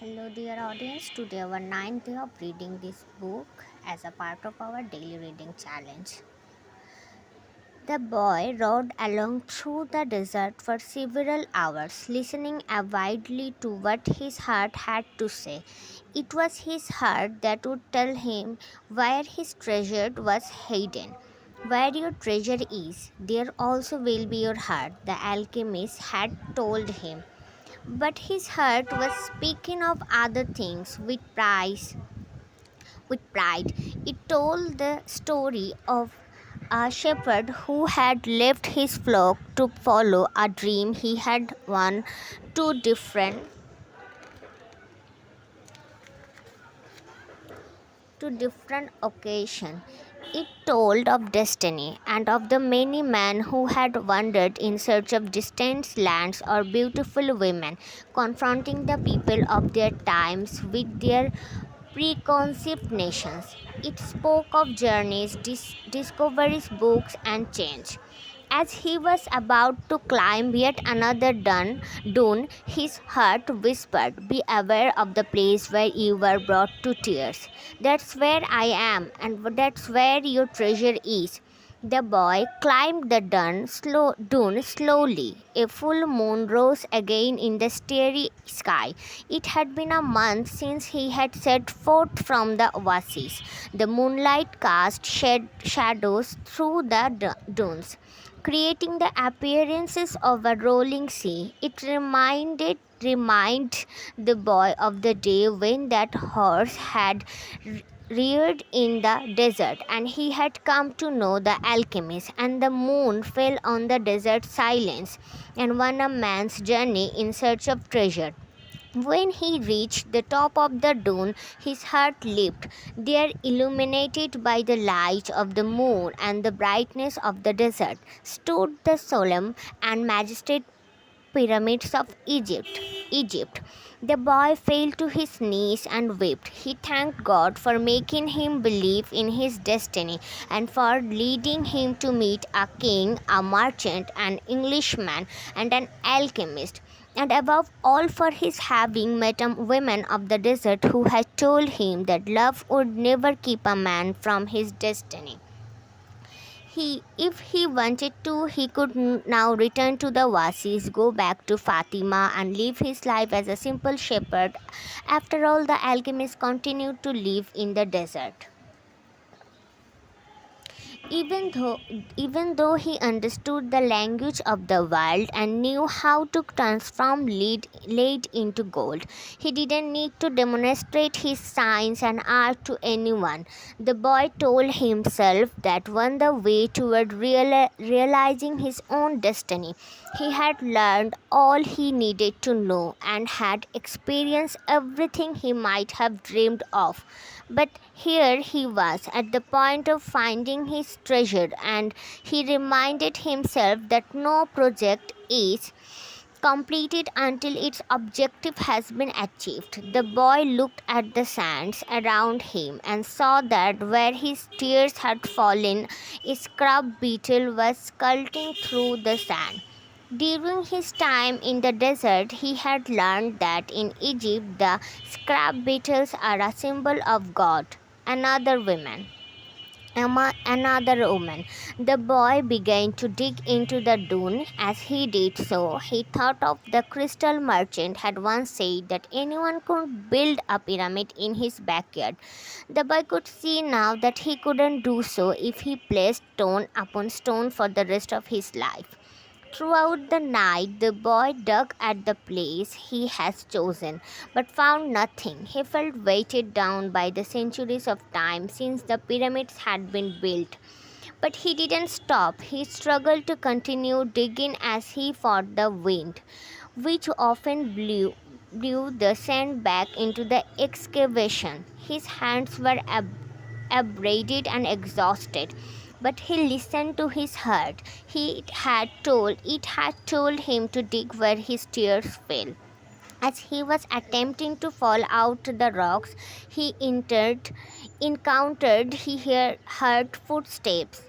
Hello, dear audience. Today, our ninth day of reading this book as a part of our daily reading challenge. The boy rode along through the desert for several hours, listening avidly to what his heart had to say. It was his heart that would tell him where his treasure was hidden. Where your treasure is, there also will be your heart, the alchemist had told him. But his heart was speaking of other things with pride. It told the story of a shepherd who had left his flock to follow a dream he had won two different occasions. It told of destiny and of the many men who had wandered in search of distant lands or beautiful women, confronting the people of their times with their preconceived nations. It spoke of journeys, discoveries, books, and change. As he was about to climb yet another dune, his heart whispered, "Be aware of the place where you were brought to tears. That's where I am, and that's where your treasure is." The boy climbed the dune slowly. A full moon rose again in the starry sky. It had been a month since he had set forth from the oasis. The moonlight cast shadows through the dunes, creating the appearances of a rolling sea. It remind the boy of the day when that horse had reared in the desert and he had come to know the alchemist, and the moon fell on the desert silence and won a man's journey in search of treasure. When he reached the top of the dune, his heart leaped. There, illuminated by the light of the moon and the brightness of the desert, stood the solemn and majestic pyramids of Egypt. The boy fell to his knees and wept. He thanked God for making him believe in his destiny and for leading him to meet a king, a merchant, an Englishman, and an alchemist. And above all, for his having met a woman of the desert who had told him that love would never keep a man from his destiny. If he wanted to, he could now return to the Wasis, go back to Fatima, and live his life as a simple shepherd. After all, the alchemist continued to live in the desert. Even though, even though he understood the language of the world and knew how to transform lead into gold, he didn't need to demonstrate his science and art to anyone. The boy told himself that on the way toward realizing his own destiny, he had learned all he needed to know and had experienced everything he might have dreamed of. But here he was at the point of finding his treasure, and he reminded himself that no project is completed until its objective has been achieved. The boy looked at the sands around him and saw that where his tears had fallen, a scrub beetle was skulking through the sand. During his time in the desert, he had learned that in Egypt the scrap beetles are a symbol of God. Another woman. Another woman. The boy began to dig into the dune. As he did so, he thought of the crystal merchant had once said that anyone could build a pyramid in his backyard. The boy could see now that he couldn't do so if he placed stone upon stone for the rest of his life. Throughout the night, the boy dug at the place he has chosen, but found nothing. He felt weighted down by the centuries of time since the pyramids had been built. But he didn't stop. He struggled to continue digging as he fought the wind, which often blew the sand back into the excavation. His hands were abraded and exhausted, but he listened to his heart. It had told him to dig where his tears fell. As he was attempting to fall out the rocks he encountered, he heard footsteps.